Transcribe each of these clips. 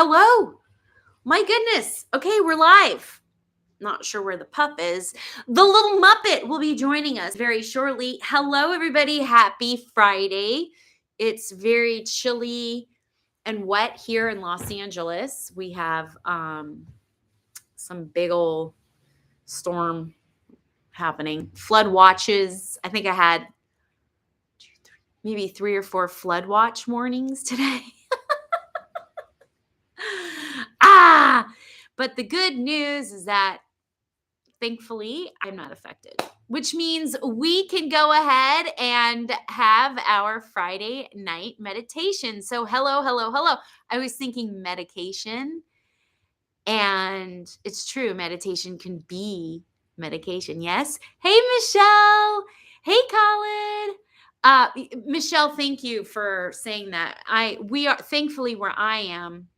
Hello. My goodness. Okay, we're live. Not sure where the pup is. The little Muppet will be joining us very shortly. Hello, everybody. Happy Friday. It's very chilly and wet here in Los Angeles. We have some big old storm happening. Flood watches. I think I had maybe 3 or 4 flood watch warnings today. But the good news is that thankfully I'm not affected, which means we can go ahead and have our Friday night meditation. So hello, hello, hello. I was thinking medication, and it's true. Meditation can be medication. Yes. Hey, Michelle. Hey, Colin. Michelle, thank you for saying that. We are thankfully where I am.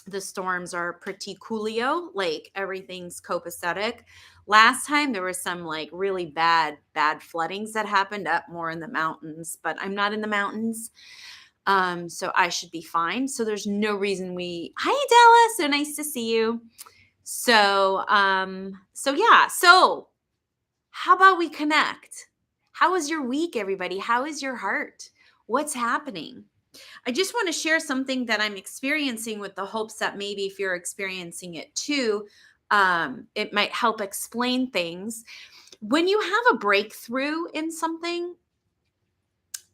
The storms are pretty coolio, like everything's copacetic. Last time there was some like really bad floodings that happened up more in the mountains, but I'm not in the mountains. So I should be fine. So there's no reason hi Della, so nice to see you. So yeah. So how about we connect? How was your week, everybody? How is your heart? What's happening? I just want to share something that I'm experiencing with the hopes that maybe if you're experiencing it too, it might help explain things. When you have a breakthrough in something,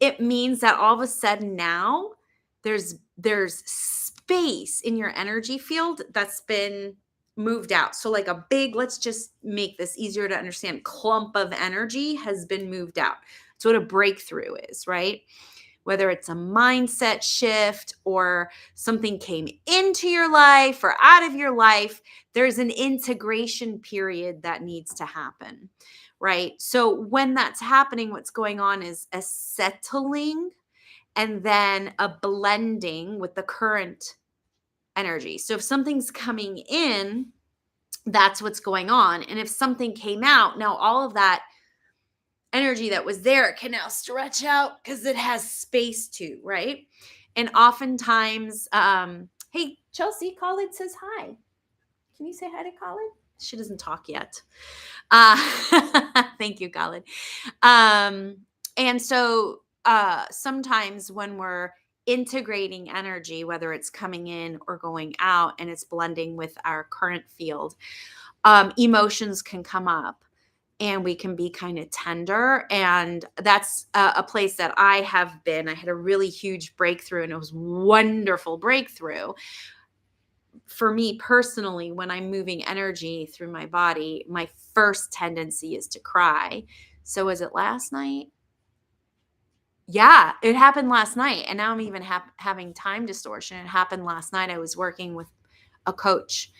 it means that all of a sudden now there's space in your energy field that's been moved out. So like a big, let's just make this easier to understand, clump of energy has been moved out. That's what a breakthrough is, right? Whether it's a mindset shift or something came into your life or out of your life, there's an integration period that needs to happen, right? So when that's happening, what's going on is a settling and then a blending with the current energy. So if something's coming in, that's what's going on. And if something came out, now all of that energy that was there can now stretch out because it has space to, right? And oftentimes, hey, Chelsea, Colin says hi. Can you say hi to Colin? She doesn't talk yet. Thank you, Colin. And so sometimes when we're integrating energy, whether it's coming in or going out and it's blending with our current field, emotions can come up. And we can be kind of tender. And that's a place that I have been. I had a really huge breakthrough, and it was wonderful breakthrough. For me personally, when I'm moving energy through my body, my first tendency is to cry. So was it last night? Yeah, it happened last night. And now I'm even having time distortion. It happened last night. I was working with a coach.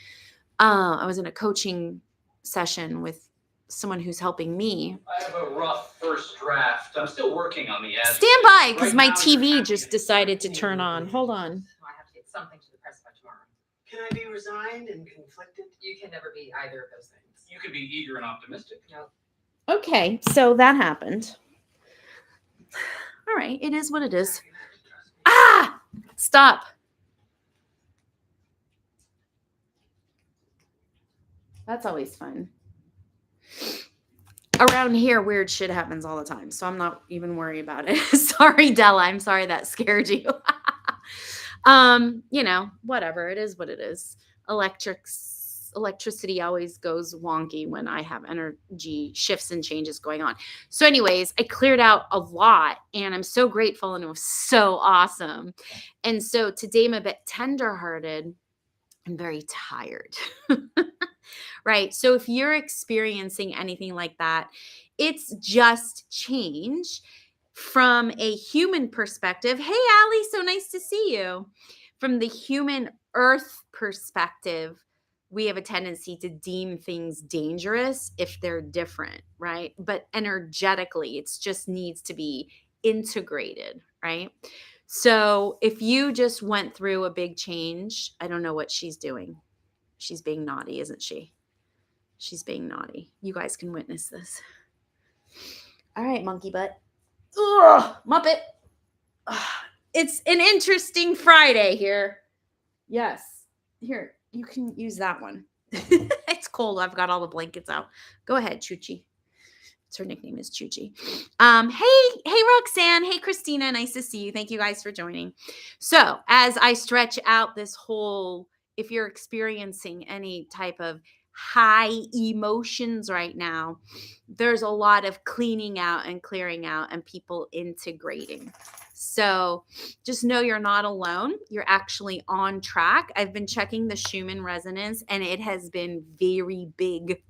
I was in a coaching session with someone who's helping me. I have a rough first draft. I'm still working on the ad. Stand by, because my TV just decided to turn on. Hold on. I have to get something to the press by tomorrow. Can I be resigned and conflicted? You can never be either of those things. You can be eager and optimistic. Nope. Okay, so that happened. All right, it is what it is. Stop. That's always fun. Around here, weird shit happens all the time, so I'm not even worried about it. Sorry, Della. I'm sorry that scared you. Whatever. It is what it is. Electricity always goes wonky when I have energy shifts and changes going on. So anyways, I cleared out a lot, and I'm so grateful, and it was so awesome. And so today I'm a bit tenderhearted and very tired. Right. So if you're experiencing anything like that, it's just change from a human perspective. Hey, Allie, so nice to see you. From the human earth perspective, we have a tendency to deem things dangerous if they're different, right? But energetically, it just needs to be integrated, right? So if you just went through a big change, I don't know what she's doing. She's being naughty, isn't she? She's being naughty. You guys can witness this. All right, monkey butt. Ugh, Muppet. Ugh. It's an interesting Friday here. Yes. Here, you can use that one. It's cold. I've got all the blankets out. Go ahead, Chuchi. Her nickname is Chuchi. Hey, Roxanne. Hey, Christina. Nice to see you. Thank you guys for joining. So as I stretch out this whole, if you're experiencing any type of high emotions right now, there's a lot of cleaning out and clearing out and people integrating. So just know you're not alone. You're actually on track. I've been checking the Schumann resonance and it has been very big,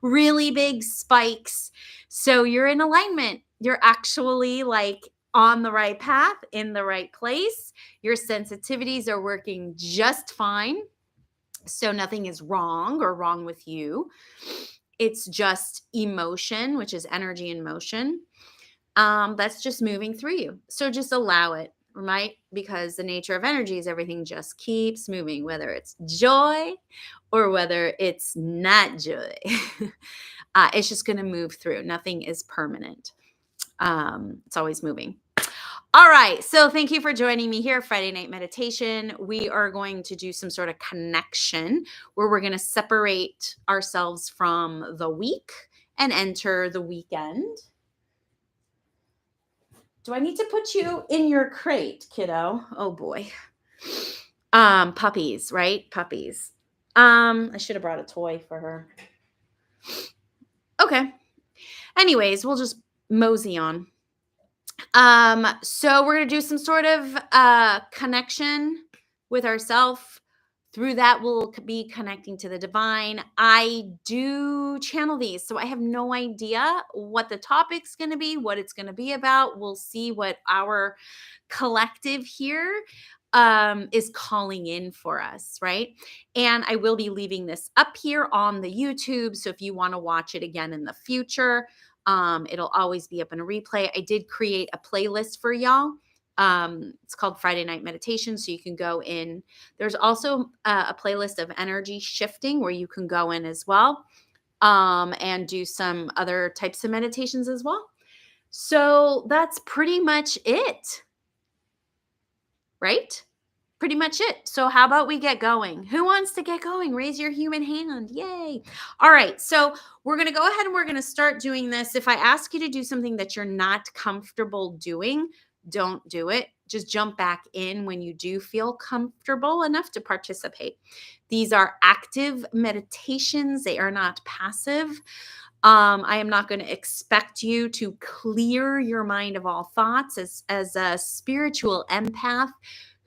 really big spikes. So you're in alignment. You're actually like on the right path, in the right place. Your sensitivities are working just fine. So nothing is wrong or wrong with you. It's just emotion, which is energy in motion. That's just moving through you. So just allow it, right? Because the nature of energy is everything just keeps moving, whether it's joy or whether it's not joy. It's just going to move through. Nothing is permanent. It's always moving. All right. So thank you for joining me here, Friday Night Meditation. We are going to do some sort of connection where we're going to separate ourselves from the week and enter the weekend. Do I need to put you in your crate, kiddo? Oh boy. Puppies, right? Puppies. I should have brought a toy for her. Okay. Anyways, we'll just mosey on. So we're going to do some sort of connection with ourselves. Through that, we'll be connecting to the divine. I do channel these, so I have no idea what the topic's going to be, what it's going to be about. We'll see what our collective here is calling in for us, right? And I will be leaving this up here on the YouTube, so if you want to watch it again in the future, it'll always be up in a replay. I did create a playlist for y'all. It's called Friday Night Meditation. So you can go in. There's also a playlist of energy shifting where you can go in as well and do some other types of meditations as well. So that's pretty much it. Right? Pretty much it. So how about we get going? Who wants to get going? Raise your human hand. Yay. All right. So we're going to go ahead and we're going to start doing this. If I ask you to do something that you're not comfortable doing, don't do it. Just jump back in when you do feel comfortable enough to participate. These are active meditations. They are not passive. I am not going to expect you to clear your mind of all thoughts. As a spiritual empath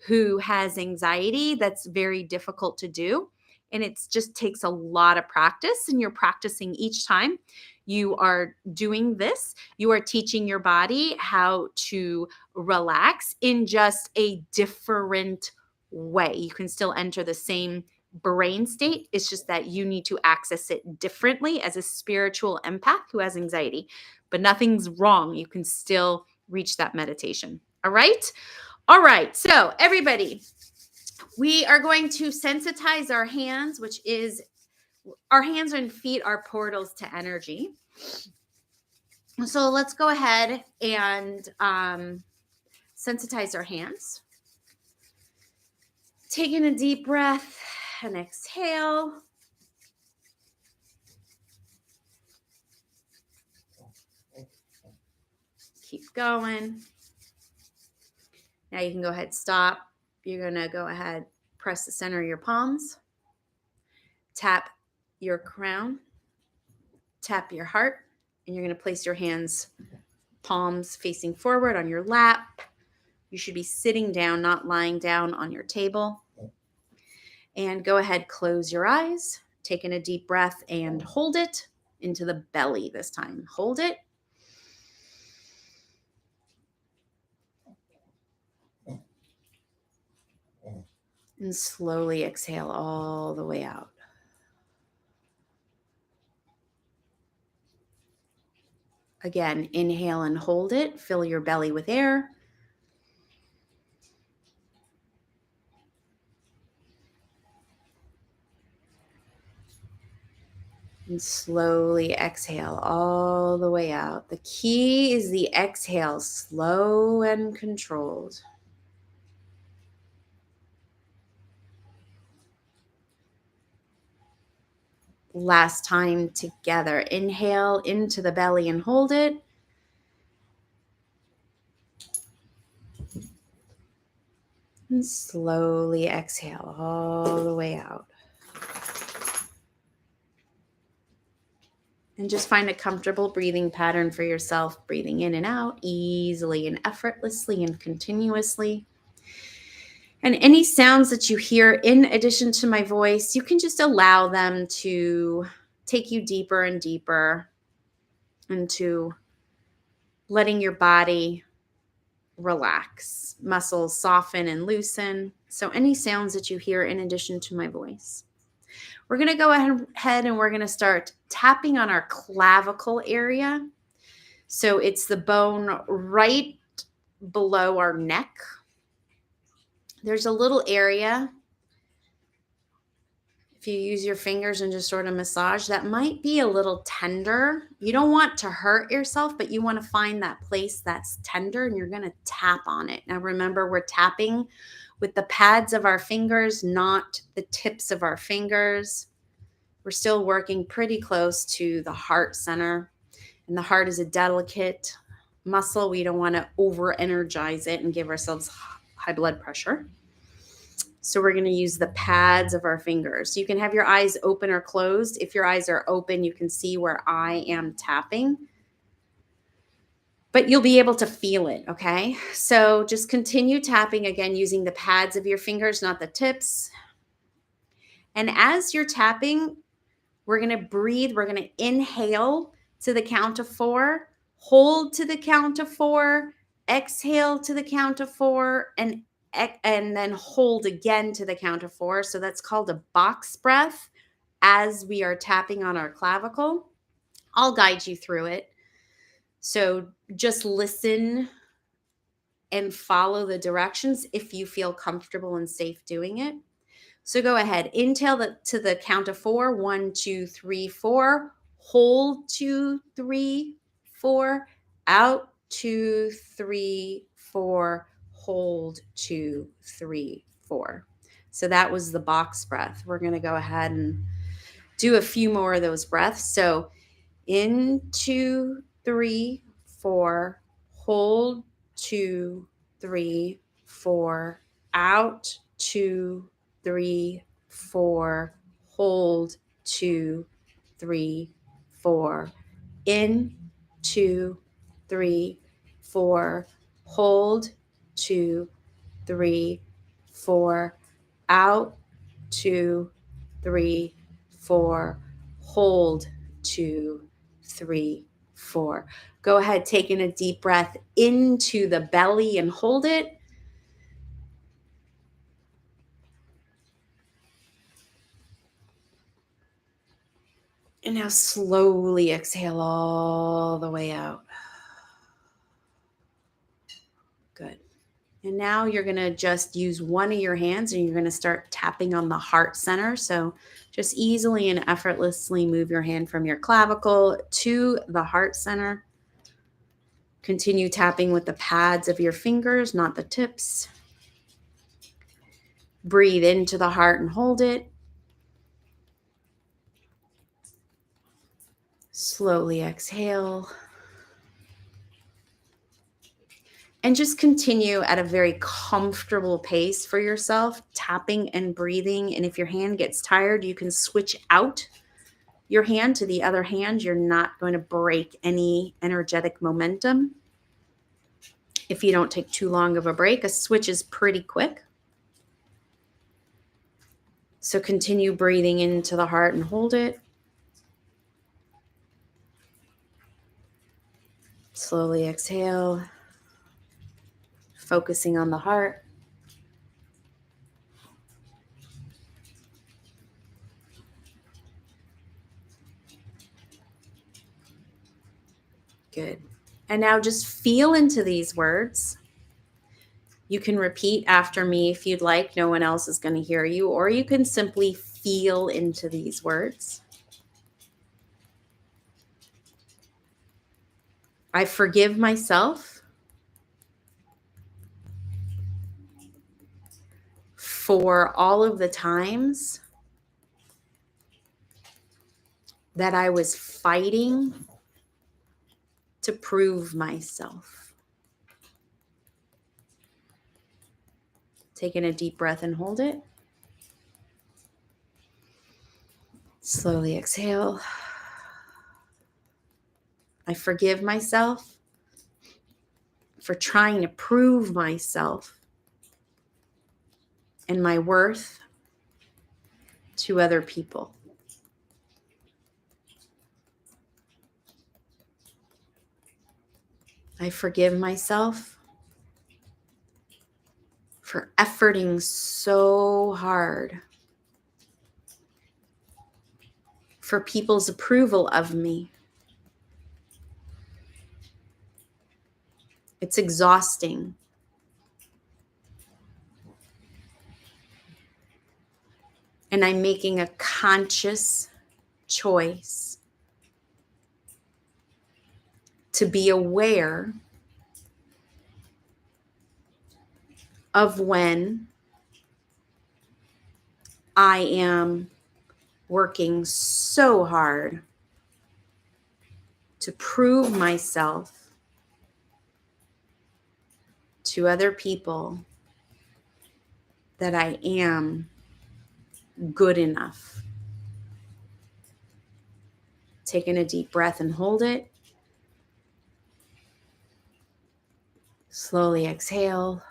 who has anxiety, that's very difficult to do. And it just takes a lot of practice, and you're practicing each time you are doing this. You are teaching your body how to relax in just a different way. You can still enter the same brain state. It's just that you need to access it differently as a spiritual empath who has anxiety. But nothing's wrong. You can still reach that meditation. All right? All right. So everybody, we are going to sensitize our hands, which is our hands and feet are portals to energy. So let's go ahead and sensitize our hands. Taking a deep breath and exhale. Keep going. Now you can go ahead, stop. You're going to go ahead, press the center of your palms. Tap your crown. Tap your heart. And you're going to place your hands, palms facing forward on your lap. You should be sitting down, not lying down on your table. And go ahead, close your eyes. Taking a deep breath and hold it into the belly this time. Hold it. And slowly exhale all the way out. Again, inhale and hold it. Fill your belly with air. And slowly exhale all the way out. The key is the exhale, slow and controlled. last time together. Inhale into the belly and hold it. And slowly exhale all the way out. And just find a comfortable breathing pattern for yourself, breathing in and out easily and effortlessly and continuously. And any sounds that you hear in addition to my voice, you can just allow them to take you deeper and deeper into letting your body relax, muscles soften and loosen. So any sounds that you hear in addition to my voice. We're going to go ahead and we're going to start tapping on our clavicle area. So it's the bone right below our neck. There's a little area. If you use your fingers and just sort of massage, that might be a little tender. You don't want to hurt yourself, but you want to find that place that's tender and you're going to tap on it. Now remember, we're tapping with the pads of our fingers, not the tips of our fingers. We're still working pretty close to the heart center. And the heart is a delicate muscle. We don't want to over-energize it and give ourselves high blood pressure. So we're going to use the pads of our fingers. You can have your eyes open or closed. If your eyes are open, you can see where I am tapping. But you'll be able to feel it, okay? So just continue tapping again using the pads of your fingers, not the tips. And as you're tapping, we're going to breathe. We're going to inhale to the count of 4, hold to the count of 4, exhale to the count of 4, and then hold again to the count of 4. So that's called a box breath as we are tapping on our clavicle. I'll guide you through it. So just listen and follow the directions if you feel comfortable and safe doing it. So go ahead, inhale to the count of 4, 1, 2, 3, 4, hold 2, 3, 4, out 2, 3, 4, hold 2, 3, 4. So that was the box breath. We're going to go ahead and do a few more of those breaths. So in 2, 3, 4, hold 2, 3, 4, out 2, 3, 4, hold 2, 3, 4, in 2, 3, 4, hold 2, 3, 4, out 2, 3, 4, hold 2, 3, 4. Go ahead, taking a deep breath into the belly and hold it. And now slowly exhale all the way out. Good. And now you're going to just use one of your hands and you're going to start tapping on the heart center. So just easily and effortlessly move your hand from your clavicle to the heart center. Continue tapping with the pads of your fingers, not the tips. Breathe into the heart and hold it. Slowly exhale. And just continue at a very comfortable pace for yourself, tapping and breathing. And if your hand gets tired, you can switch out your hand to the other hand. You're not going to break any energetic momentum. If you don't take too long of a break, a switch is pretty quick. So continue breathing into the heart and hold it. Slowly exhale, focusing on the heart. Good. And now just feel into these words. You can repeat after me if you'd like. No one else is going to hear you. Or you can simply feel into these words. I forgive myself for all of the times that I was fighting to prove myself. Taking a deep breath and hold it. Slowly exhale. I forgive myself for trying to prove myself and my worth to other people. I forgive myself for efforting so hard for people's approval of me. It's exhausting. And I'm making a conscious choice to be aware of when I am working so hard to prove myself to other people that I am good enough. Taking a deep breath and hold it. Slowly exhale.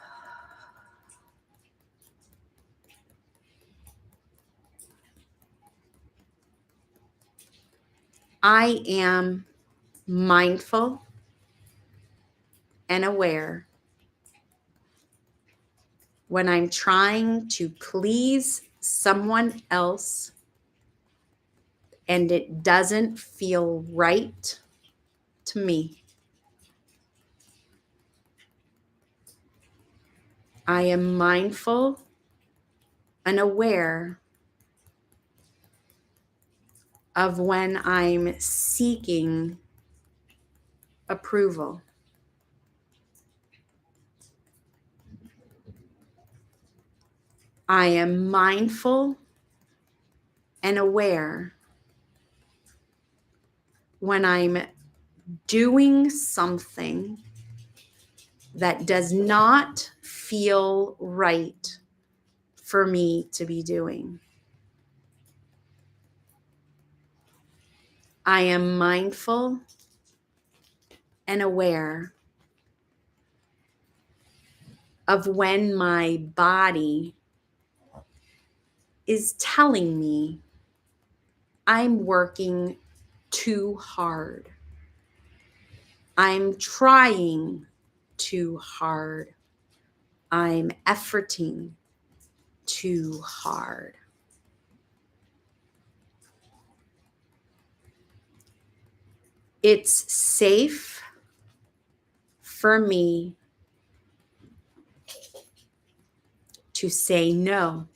I am mindful and aware when I'm trying to please someone else and it doesn't feel right to me. I am mindful and aware of when I'm seeking approval. I am mindful and aware when I'm doing something that does not feel right for me to be doing. I am mindful and aware of when my body is telling me I'm working too hard. I'm trying too hard. I'm efforting too hard. It's safe for me to say no.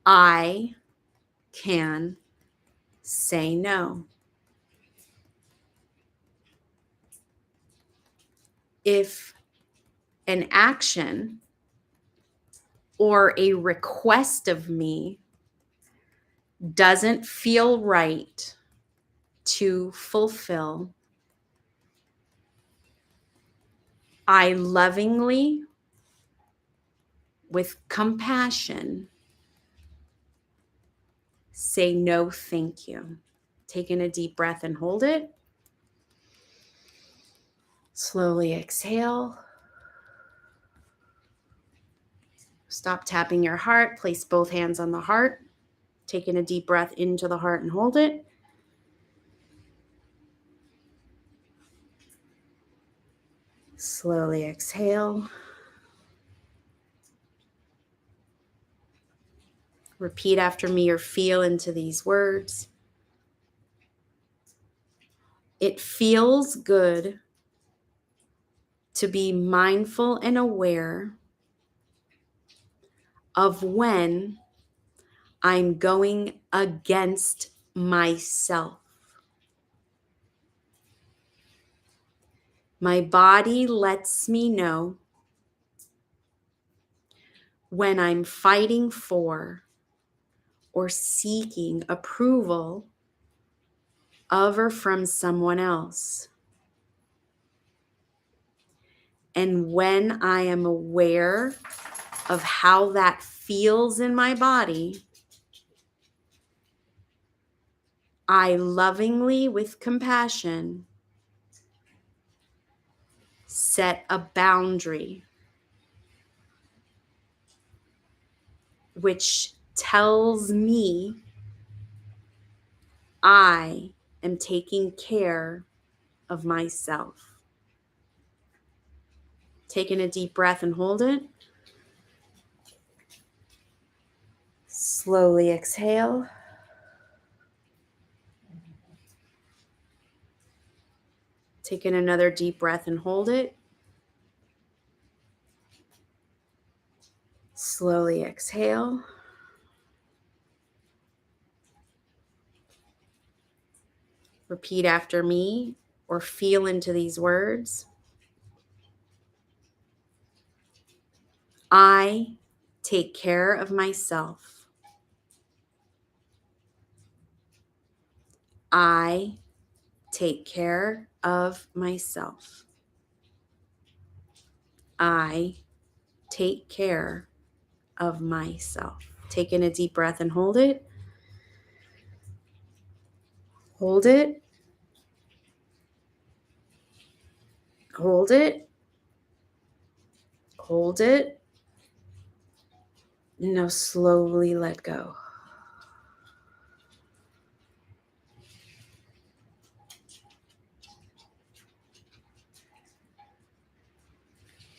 I can say no. If an action or a request of me doesn't feel right to fulfill, I lovingly, with compassion, say no, thank you. Taking a deep breath and hold it. Slowly exhale. Stop tapping your heart. Place both hands on the heart. Taking a deep breath into the heart and hold it. Slowly exhale. Repeat after me or feel into these words. It feels good to be mindful and aware of when I'm going against myself. My body lets me know when I'm fighting for or seeking approval of or from someone else. And when I am aware of how that feels in my body, I lovingly, with compassion, set a boundary which tells me I am taking care of myself. Taking a deep breath and hold it. Slowly exhale. Taking another deep breath and hold it. Slowly exhale. Repeat after me or feel into these words. I take care of myself. I take care of myself. I take care of myself. Taking a deep breath and hold it. Hold it. Hold it. Hold it. Now slowly let go.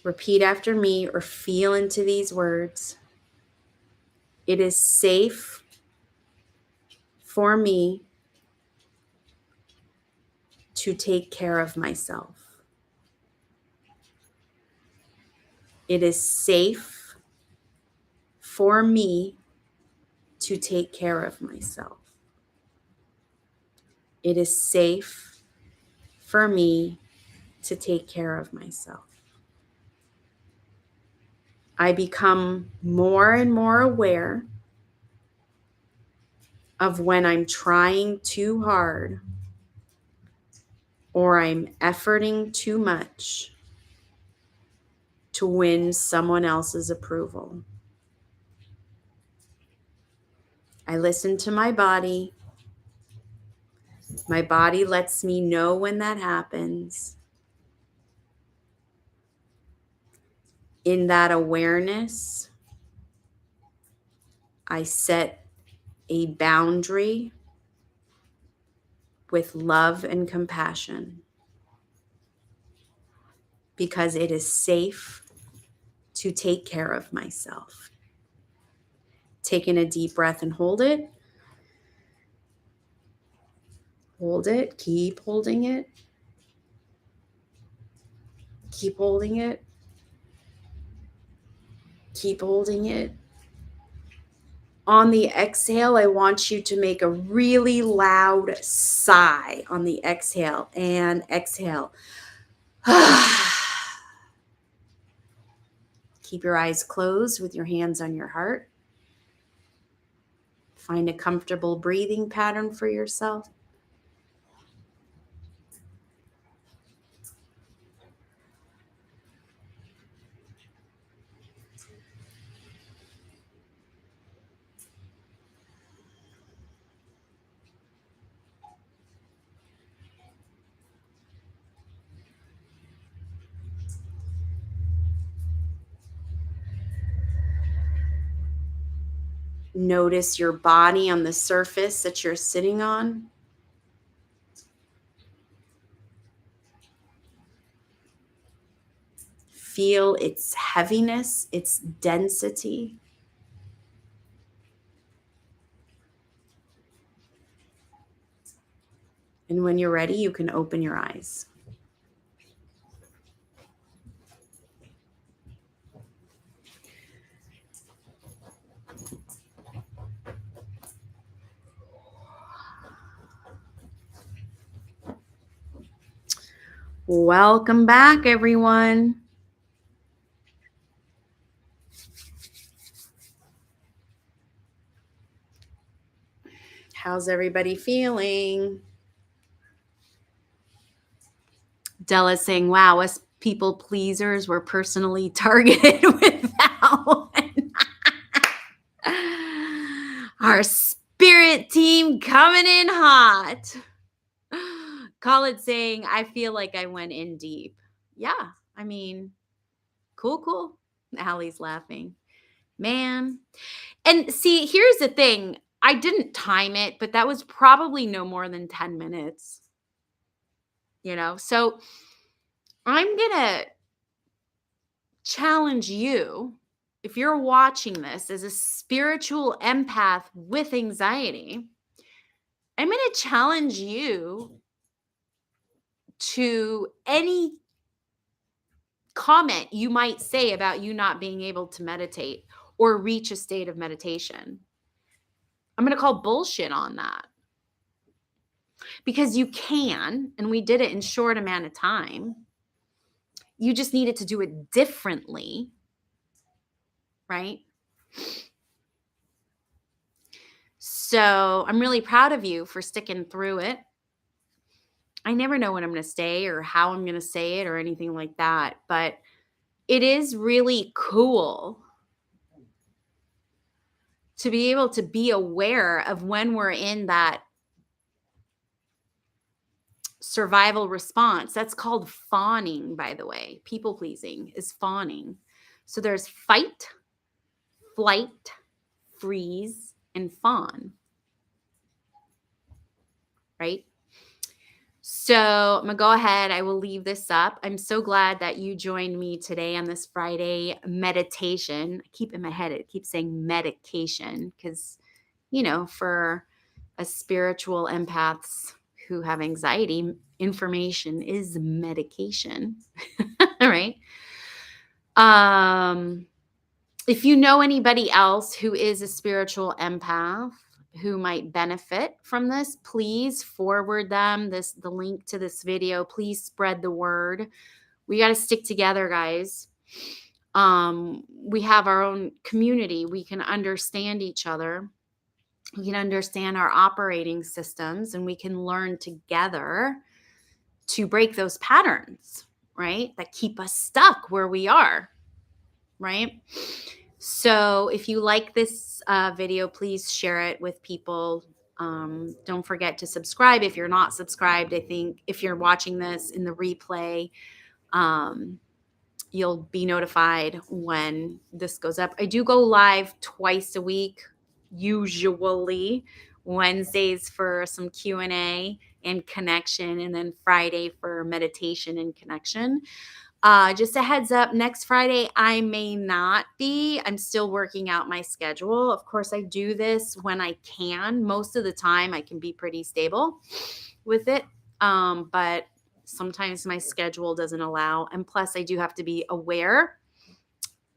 Repeat after me or feel into these words. It is safe for me to take care of myself. It is safe for me to take care of myself. It is safe for me to take care of myself. I become more and more aware of when I'm trying too hard or I'm efforting too much to win someone else's approval. I listen to my body. My body lets me know when that happens. In that awareness, I set a boundary with love and compassion because it is safe to take care of myself. Taking a deep breath and hold it. Hold it. Keep holding it. Keep holding it. Keep holding it. On the exhale, I want you to make a really loud sigh on the exhale and exhale. Keep your eyes closed with your hands on your heart. Find a comfortable breathing pattern for yourself. Notice your body on the surface that you're sitting on. Feel its heaviness, its density. And when you're ready, you can open your eyes. Welcome back, everyone. How's everybody feeling? Della's saying, wow, us people pleasers were personally targeted with that one. Our spirit team coming in hot. Colin saying, I feel like I went in deep. Yeah, I mean, cool. Allie's laughing. Man. And see, here's the thing. I didn't time it, but that was probably no more than 10 minutes. So I'm going to challenge you, if you're watching this as a spiritual empath with anxiety, I'm going to challenge you to any comment you might say about you not being able to meditate or reach a state of meditation. I'm going to call bullshit on that. Because you can, and we did it in short amount of time. You just needed to do it differently, right? So I'm really proud of you for sticking through it. I never know what I'm going to say or how I'm going to say it or anything like that, but it is really cool to be able to be aware of when we're in that survival response. That's called fawning, by the way. People pleasing is fawning. So there's fight, flight, freeze, and fawn. Right? So I'm going to go ahead. I will leave this up. I'm so glad that you joined me today on this Friday meditation. I keep in my head, it keeps saying medication because, for a spiritual empaths who have anxiety, information is medication. All right. If you know anybody else who is a spiritual empath who might benefit from this, please forward them the link to this video. Please spread the word. We got to stick together, guys. We have our own community. We can understand each other. We can understand our operating systems, and we can learn together to break those patterns, right? That keep us stuck where we are, right? So if you like this video, please share it with people. Don't forget to subscribe if you're not subscribed. I think if you're watching this in the replay, you'll be notified when this goes up. I do go live twice a week, usually Wednesdays for some Q&A and connection, and then Friday for meditation and connection. Just a heads up, next Friday, I may not be. I'm still working out my schedule. Of course, I do this when I can. Most of the time, I can be pretty stable with it. But sometimes my schedule doesn't allow. And plus, I do have to be aware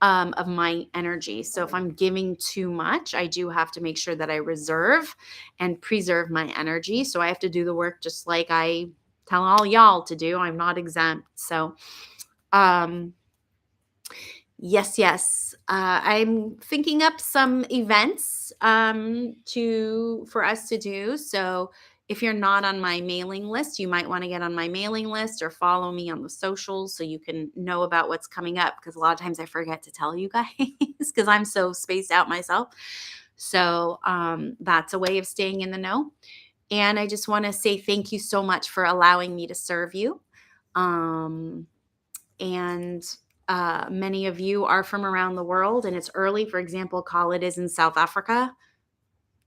of my energy. So if I'm giving too much, I do have to make sure that I reserve and preserve my energy. So I have to do the work just like I tell all y'all to do. I'm not exempt. So yes. I'm thinking up some events for us to do. So if you're not on my mailing list, you might want to get on my mailing list or follow me on the socials so you can know about what's coming up, because a lot of times I forget to tell you guys because I'm so spaced out myself. So that's a way of staying in the know. And I just want to say thank you so much for allowing me to serve you. And many of you are from around the world, and it's early. For example, Khalid is in South Africa,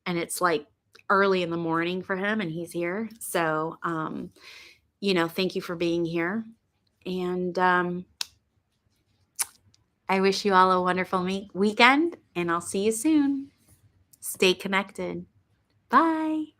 and it's like early in the morning for him, and he's here. So, thank you for being here. And I wish you all a wonderful weekend, and I'll see you soon. Stay connected. Bye.